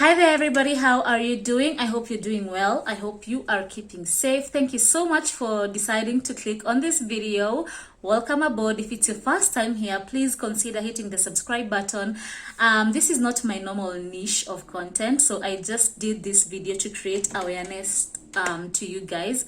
Hi there everybody, how are you doing? I hope you're doing well. I hope you are keeping safe. Thank you so much for deciding to click on this video. Welcome aboard. If it's your first time here, please consider hitting the subscribe button. This is not my normal niche of content, so I just did this video to create awareness to you guys,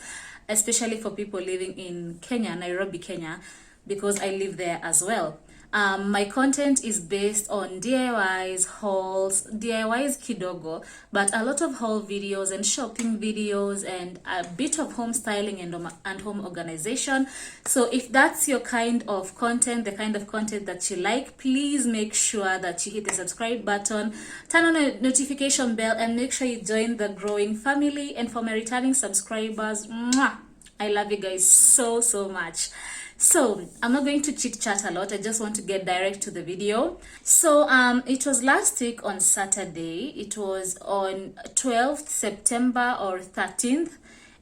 especially for people living in Kenya, Nairobi, Kenya, because I live there as well. My content is based on DIYs, hauls, DIYs kidogo, but a lot of haul videos and shopping videos and a bit of home styling and home organization. So if that's your kind of content, the kind of content that you like, please make sure that you hit the subscribe button, turn on a notification bell, and make sure you join the growing family. And for my returning subscribers, mwah, I love you guys so much. So I'm not going to chit chat a lot. I just want to get direct to the video. So it was last week on Saturday. It was on 12th September or 13th,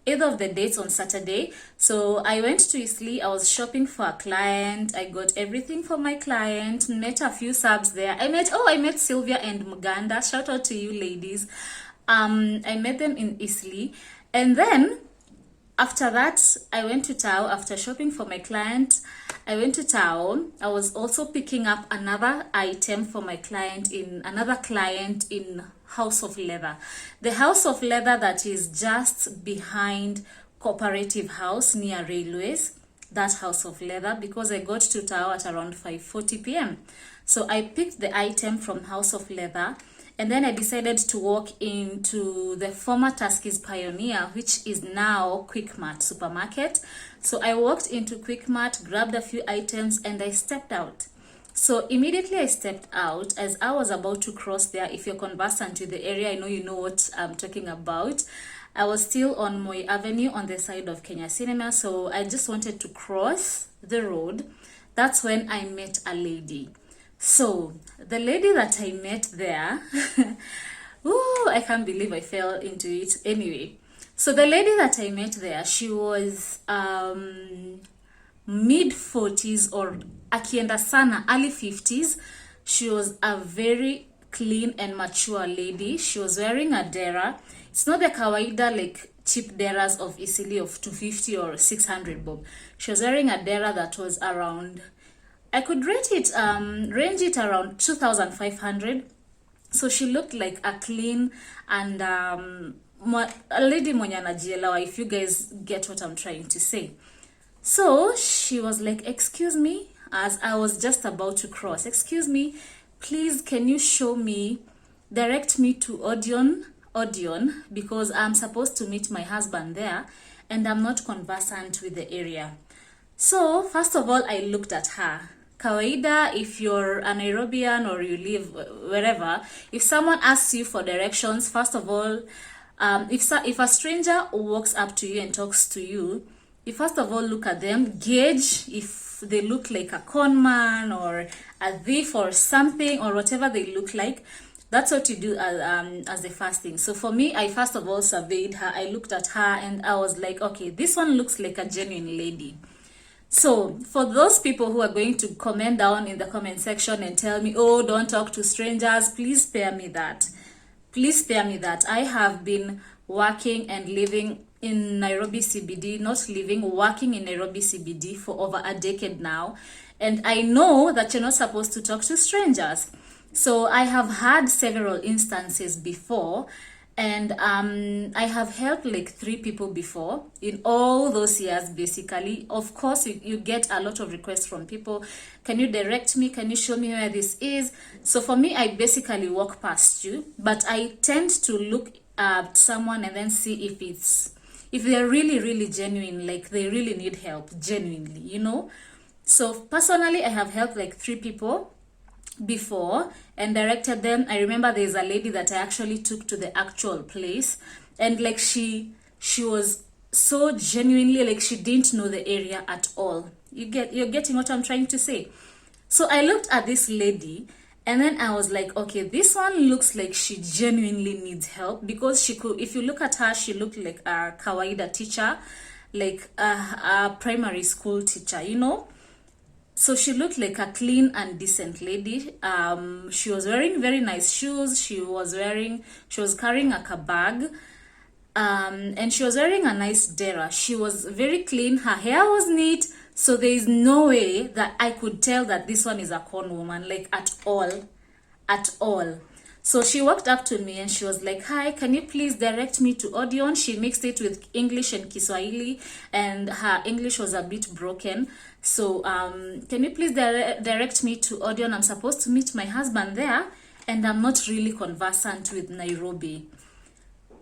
either of the dates on Saturday. So I went to Eastleigh. I was shopping for a client. I got everything for my client, met a few subs there. I met Sylvia and Muganda. Shout out to you ladies. I met them in Eastleigh, and then after that, I went to town. After shopping for my client, I went to town. I was also picking up another item for my client in House of Leather. The House of Leather that is just behind Cooperative House near Railways. That House of Leather, because I got to town at around 5:40 p.m. So I picked the item from House of Leather. And then I decided to walk into the former Tuskys Pioneer, which is now Quickmart supermarket. So I walked into Quickmart, grabbed a few items, and I stepped out. So immediately I stepped out. As I was about to cross there, if you're conversant with the area, I know you know what I'm talking about. I was still on Moi Avenue on the side of Kenya Cinema, so I just wanted to cross the road. That's when I met a lady. So the lady that I met there, ooh, I can't believe I fell into it. Anyway, so the lady that I met there, she was mid 40s or akienda sana early 50s. She was a very clean and mature lady. She was wearing a dera. It's not the kawaida like cheap deras of Eastleigh of 250 or 600 bob. She was wearing a dera that was around, I could range it around 2,500. So she looked like a clean and a lady mwenye anajielewa, if you guys get what I'm trying to say. So she was like, excuse me, as I was just about to cross, excuse me, please can you direct me to Odeon, because I'm supposed to meet my husband there and I'm not conversant with the area. So first of all, I looked at her. Kawaida, if you're a Nairobian or you live wherever, if someone asks you for directions, first of all, if a stranger walks up to you and talks to you, you first of all look at them, gauge if they look like a con man or a thief or something or whatever they look like. That's what you do as the first thing. So for me, I first of all surveyed her. I looked at her and I was like, okay, this one looks like a genuine lady. So for those people who are going to comment down in the comment section and tell me, oh, don't talk to strangers, please spare me that. Please spare me that. I have been working and living in Nairobi CBD, working in Nairobi CBD for over a decade now. And I know that you're not supposed to talk to strangers. So I have had several instances before, and I have helped like 3 people before in all those years. Basically, of course, you get a lot of requests from people. Can you direct me? Can you show me where this is? So for me, I basically walk past you, but I tend to look at someone and then see if they're really genuine, like they really need help genuinely, you know. So personally, I have helped like 3 people before and directed them. I remember there's a lady that I actually took to the actual place, and like she was so genuinely like she didn't know the area at all. You're getting what I'm trying to say? So I looked at this lady and then I was like, okay, this one looks like she genuinely needs help, because she could, if you look at her, she looked like a kawaida teacher, like a primary school teacher, you know. So she looked like a clean and decent lady. She was wearing very nice shoes. She was carrying a bag. And she was wearing a nice dera. She was very clean. Her hair was neat. So there is no way that I could tell that this one is a con woman, like at all. At all. So she walked up to me and she was like, "Hi, can you please direct me to Odeon?" She mixed it with English and Kiswahili, and her English was a bit broken. So, can you please direct me to Odeon? I'm supposed to meet my husband there, and I'm not really conversant with Nairobi.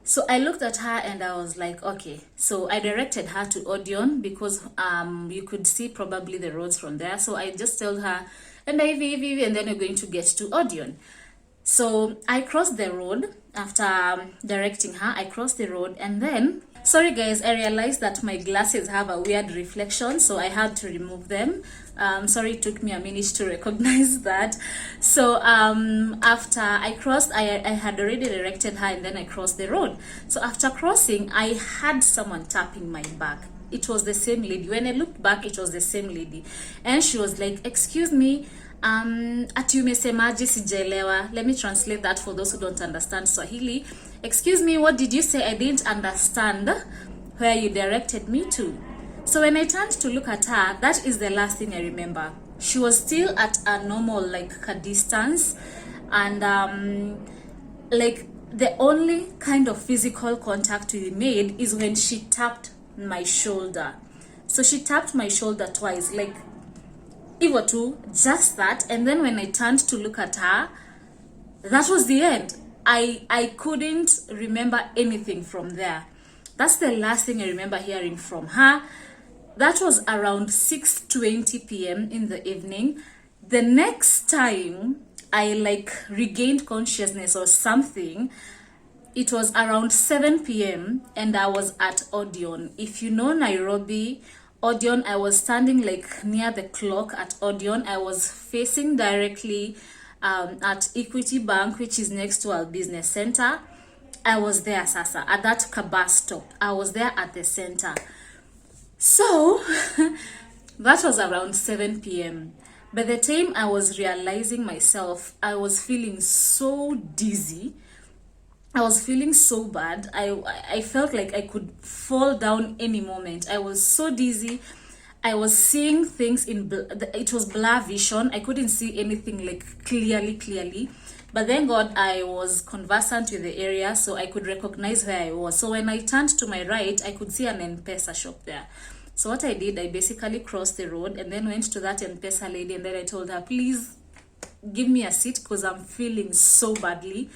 So I looked at her and I was like, okay. So I directed her to Odeon because you could see probably the roads from there. So I just told her, and then you're going to get to Odeon. So I crossed the road after directing her. I crossed the road and then, sorry guys, I realized that my glasses have a weird reflection, so I had to remove them. Sorry, it took me a minute to recognize that. So after I crossed, I had already directed her and then I crossed the road. So after crossing, I had someone tapping my back. It was the same lady. When I looked back, it was the same lady. And she was like, "Excuse me, ati umesemaje sijaelewa." Let me translate that for those who don't understand Swahili. "Excuse me, what did you say? I didn't understand where you directed me to." So when I turned to look at her, that is the last thing I remember. She was still at a normal, like, a distance. And like, the only kind of physical contact we made is when she tapped my shoulder. So she tapped my shoulder twice, like, Ivo too, just that. And then when I turned to look at her, that was the end. I couldn't remember anything from there. That's the last thing I remember hearing from her. That was around 6:20 p.m. in the evening. The next time I like regained consciousness or something, it was around 7 p.m. and I was at Odeon. If you know Nairobi, Odeon, I was standing like near the clock at Odeon. I was facing directly at Equity Bank, which is next to our business center. I was there, Sasa, at that bus stop. I was there at the center. So that was around 7 p.m. By the time I was realizing myself, I was feeling so dizzy. I was feeling so bad. I felt like I could fall down any moment. I was so dizzy. I was seeing things it was blur vision. I couldn't see anything like clearly. But thank God I was conversant with the area, so I could recognize where I was. So when I turned to my right, I could see an M-Pesa shop there. So what I did, I basically crossed the road and then went to that M-Pesa lady and then I told her, "Please give me a seat because I'm feeling so badly."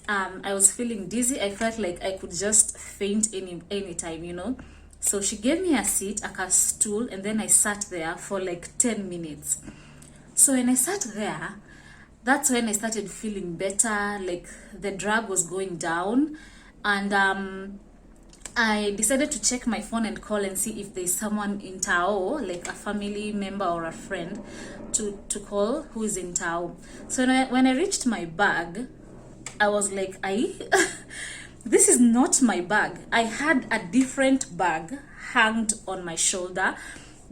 I was feeling dizzy. I felt like I could just faint any time, you know. So she gave me a seat, a stool, and then I sat there for like 10 minutes. So when I sat there, that's when I started feeling better, like the drug was going down. And I decided to check my phone and call and see if there's someone in Tao, like a family member or a friend, to call who is in Tao. So when I reached my bag, I was like, this is not my bag. I had a different bag hanged on my shoulder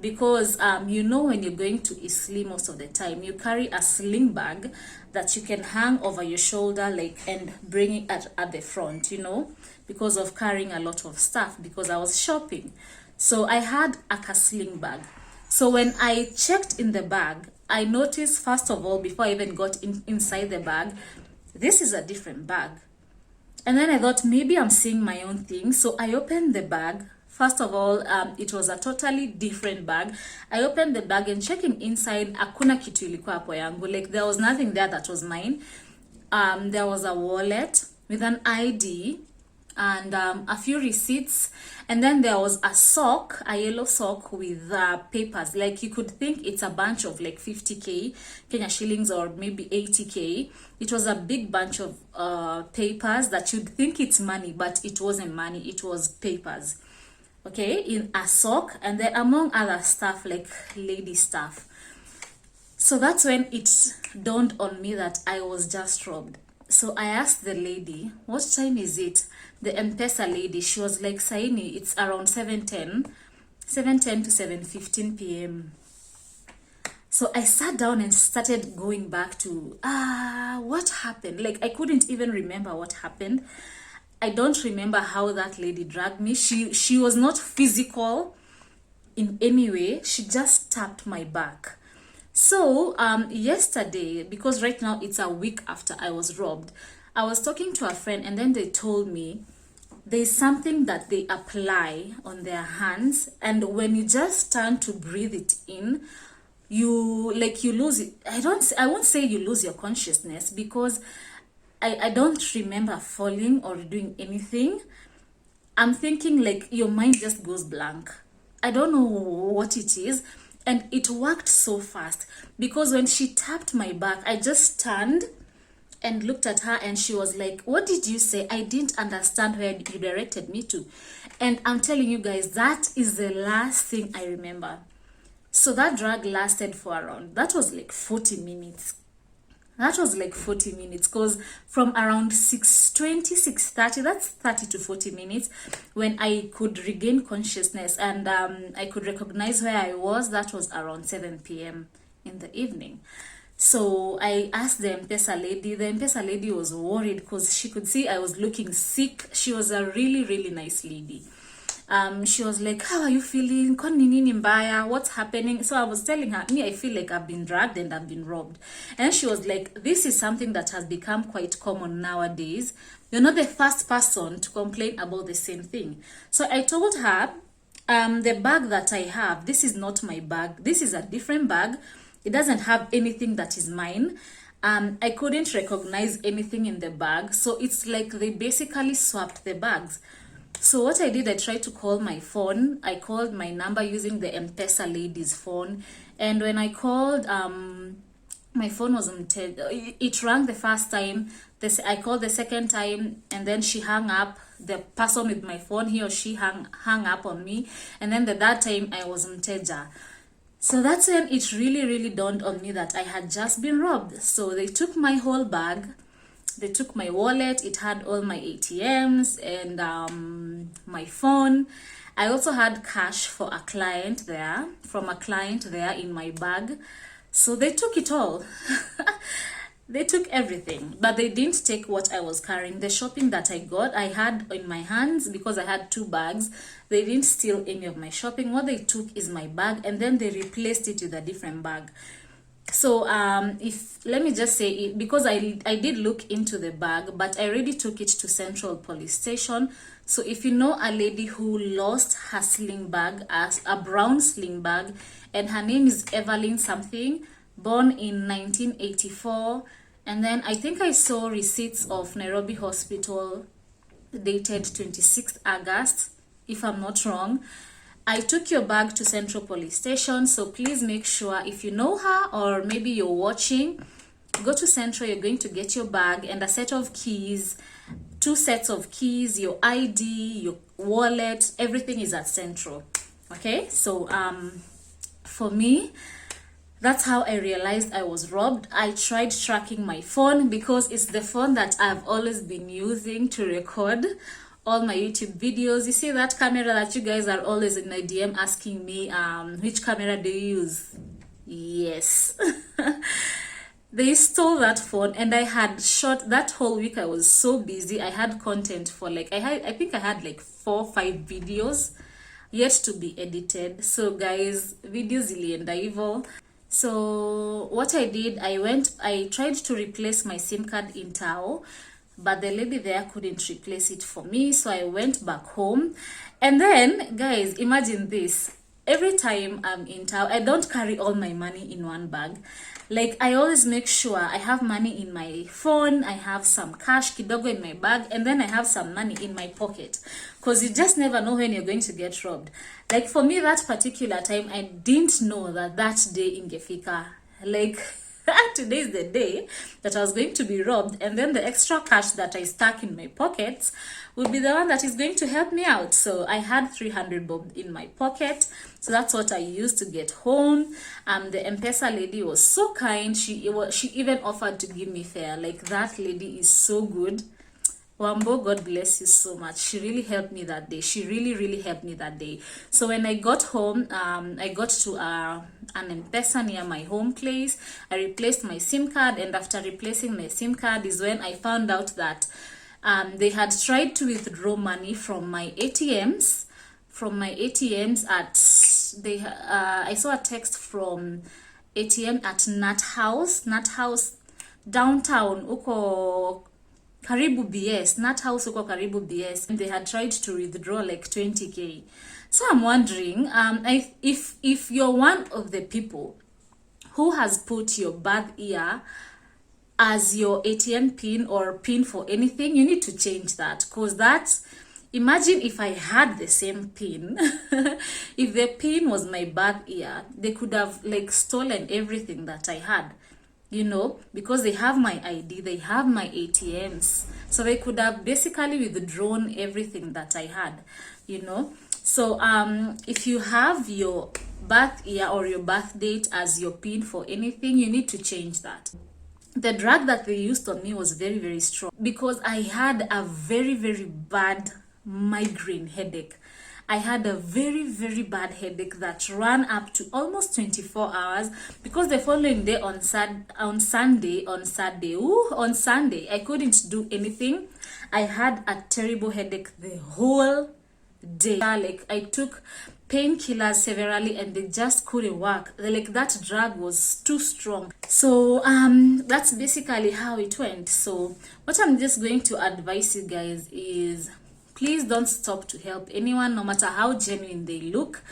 because you know, when you're going to Isli most of the time, you carry a sling bag that you can hang over your shoulder, like, and bring it at the front, you know, because of carrying a lot of stuff, because I was shopping. So I had a sling bag. So when I checked in the bag, I noticed, first of all, before I even got inside the bag, this is a different bag. And then I thought maybe I'm seeing my own thing. So I opened the bag. First of all, it was a totally different bag. I opened the bag and checking inside, hakuna kitu ilikuwa hapo yangu. Like, there was nothing there that was mine. There was a wallet with an ID and a few receipts. And then there was a sock, a yellow sock with papers. Like, you could think it's a bunch of like 50k Kenya shillings or maybe 80k. It was a big bunch of papers that you'd think it's money, but it wasn't money. It was papers. Okay, in a sock, and then among other stuff like lady stuff. So that's when it dawned on me that I was just robbed. So I asked the lady, "What time is it?" The M-Pesa lady, she was like, "Saini, it's around 7:10 to 7:15 p.m. So I sat down and started going back to what happened. Like, I couldn't even remember what happened. I don't remember how that lady dragged me. She was not physical in any way. She just tapped my back. So yesterday, because right now it's a week after I was robbed, I was talking to a friend, and then they told me there's something that they apply on their hands, and when you just turn to breathe it in, you lose it. I won't say you lose your consciousness, because I don't remember falling or doing anything. I'm thinking like your mind just goes blank. I don't know what it is. And it worked so fast, because when she tapped my back, I just turned and looked at her, and she was like, "What did you say? I didn't understand where you directed me to." And I'm telling you guys, that is the last thing I remember. So that drag lasted for around, that was like 40 minutes. That was like 40 minutes, because from around 6:20, 6:30, that's 30 to 40 minutes, when I could regain consciousness and I could recognize where I was. That was around 7 p.m. in the evening. So I asked the M-Pesa lady. The M-Pesa lady was worried because she could see I was looking sick. She was a really, really nice lady. She was like, "How are you feeling? Kwani nini mbaya? What's happening?" So I was telling her, "Me, I feel like I've been dragged and I've been robbed." And she was like, "This is something that has become quite common nowadays. You're not the first person to complain about the same thing." So I told her, the bag that I have, this is not my bag. This is a different bag. It doesn't have anything that is mine. I couldn't recognize anything in the bag. So it's like they basically swapped the bags. So what I did, I tried to call my phone. I called my number using the M-Pesa lady's phone. And when I called, my phone wasn't, it rang the first time. I called the second time, and then she hung up. The person with my phone, he or she hung up on me. And then the third time, I was mteja. So that's when it really, really dawned on me that I had just been robbed. So they took my whole bag. They took my wallet. It had all my ATMs and my phone. I also had cash for a client there, from a client there in my bag. So they took it all. They took everything, but they didn't take what I was carrying. The shopping that I got, I had in my hands because I had two bags. They didn't steal any of my shopping. What they took is my bag, and then they replaced it with a different bag. So let me just say it, because I did look into the bag, but I already took it to Central Police Station. So if you know a lady who lost her sling bag, as a brown sling bag, and her name is Evelyn something, born in 1984, and then I think I saw receipts of Nairobi Hospital dated 26th August, if I'm not wrong. I took your bag to Central Police Station, so please make sure, if you know her or maybe you're watching, go to Central. You're going to get your bag and a set of keys, 2 sets of keys, your ID, your wallet, everything is at Central. Okay, so for me, that's how I realized I was robbed. I tried tracking my phone, because it's the phone that I've always been using to record all my YouTube videos. You see that camera that you guys are always in my DM asking me, which camera do you use? Yes. They stole that phone, and I had shot that whole week. I was so busy. I had content for like, I think I had like 4 or 5 videos yet to be edited. So guys, videos ilienda hivyo. So what I did, I tried to replace my SIM card in Tao, but the lady there couldn't replace it for me. So I went back home. And then, guys, imagine this. Every time I'm in Tao, I don't carry all my money in one bag. Like, I always make sure I have money in my phone, I have some cash kidogo in my bag, and then I have some money in my pocket. Because you just never know when you're going to get robbed. Like, for me, that particular time, I didn't know that day ingefika. Like, today is the day that I was going to be robbed, and then the extra cash that I stuck in my pockets will be the one that is going to help me out. So I had 300 bob in my pocket, so that's what I used to get home. The M-Pesa lady was so kind. She even offered to give me fare. Like, that lady is so good. Wambo, God bless you so much. She really helped me that day. She really helped me that day. So when I got home, I got to an M-Pesa near my home place. I replaced my SIM card, and after replacing my SIM card is when I found out that they had tried to withdraw money from my ATMs. I saw a text from ATM at Nat House downtown uko karibu BS, Nat House uko karibu BS. They had tried to withdraw like 20k. So I'm wondering, if you're one of the people who has put your birth year as your ATM pin or pin for anything, you need to change that, because that's, imagine if I had the same pin. If the pin was my birth year, they could have like stolen everything that I had, you know, because they have my ID, they have my ATMs, so they could have basically withdrawn everything that I had, you know. So if you have your birth year or your birth date as your pin for anything, you need to change that. The drug that they used on me was very strong, because I had a very bad migraine headache. I had a very bad headache that ran up to almost 24 hours, because the following day on Sunday, I couldn't do anything. I had a terrible headache the whole day. Like, I took painkillers severally and they just couldn't work. Like, that drug was too strong. So that's basically how it went. So what I'm just going to advise you guys is, please don't stop to help anyone, no matter how genuine they look.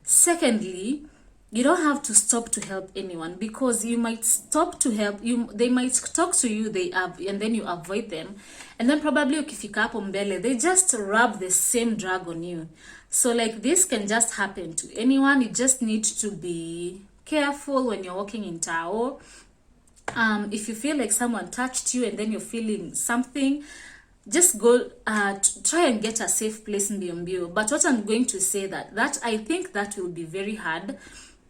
Secondly, you don't have to stop to help anyone, because you might stop to help you, they might talk to you, and then you avoid them, and then probably ukifika hapo mbele, they just rub the same drug on you. So like, this can just happen to anyone. You just need to be careful when you're walking in Tao. If you feel like someone touched you and then you're feeling something, just go try and get a safe place in mbio. But what I'm going to say, that I think that will be very hard,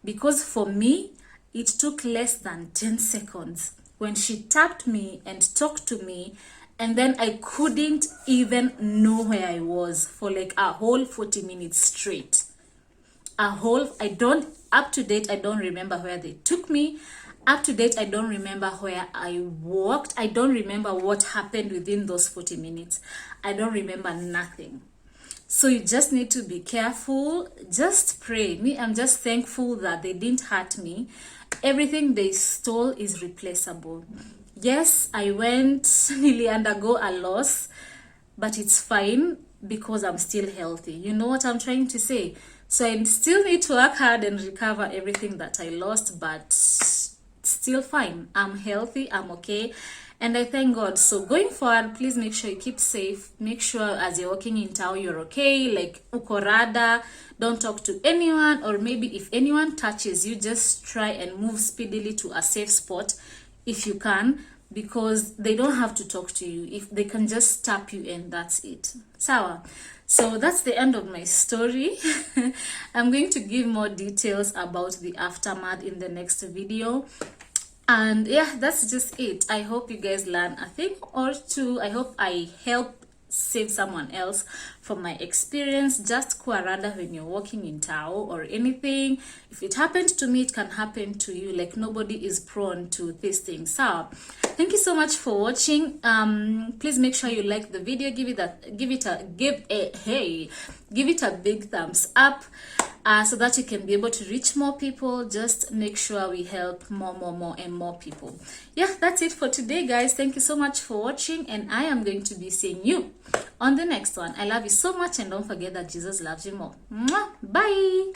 because for me it took less than 10 seconds when she tapped me and talked to me, and then I couldn't even know where I was for like a whole 40 minutes straight. Up to date, I don't remember where they took me. Up to date, I don't remember where I walked. I don't remember what happened within those 40 minutes. I don't remember nothing. So you just need to be careful. Just pray. Me, I'm just thankful that they didn't hurt me. Everything they stole is replaceable. Yes, I nearly undergo a loss, but it's fine, because I'm still healthy. You know what I'm trying to say? So I still need to work hard and recover everything that I lost, but still fine. I'm healthy, I'm okay, and I thank God. So going forward, please make sure you keep safe. Make sure as you're walking in town, you're okay. Like, ukorada, don't talk to anyone, or maybe if anyone touches you, just try and move speedily to a safe spot if you can, because they don't have to talk to you. If they can just tap you in, that's it. Sawa. So that's the end of my story. I'm going to give more details about the aftermath in the next video. And yeah, that's just it. I hope you guys learn a thing or two. I hope I help save someone else from my experience. Just kuarada when you're walking in Tao or anything. If it happened to me, it can happen to you. Like, nobody is prone to these things. So thank you so much for watching. Please make sure you like the video, give it a big thumbs up, so that you can be able to reach more people. Just make sure we help more people. Yeah, that's it for today, guys. Thank you so much for watching, and I am going to be seeing you on the next one. I love you so much, and don't forget that Jesus loves you more. Mwah! Bye.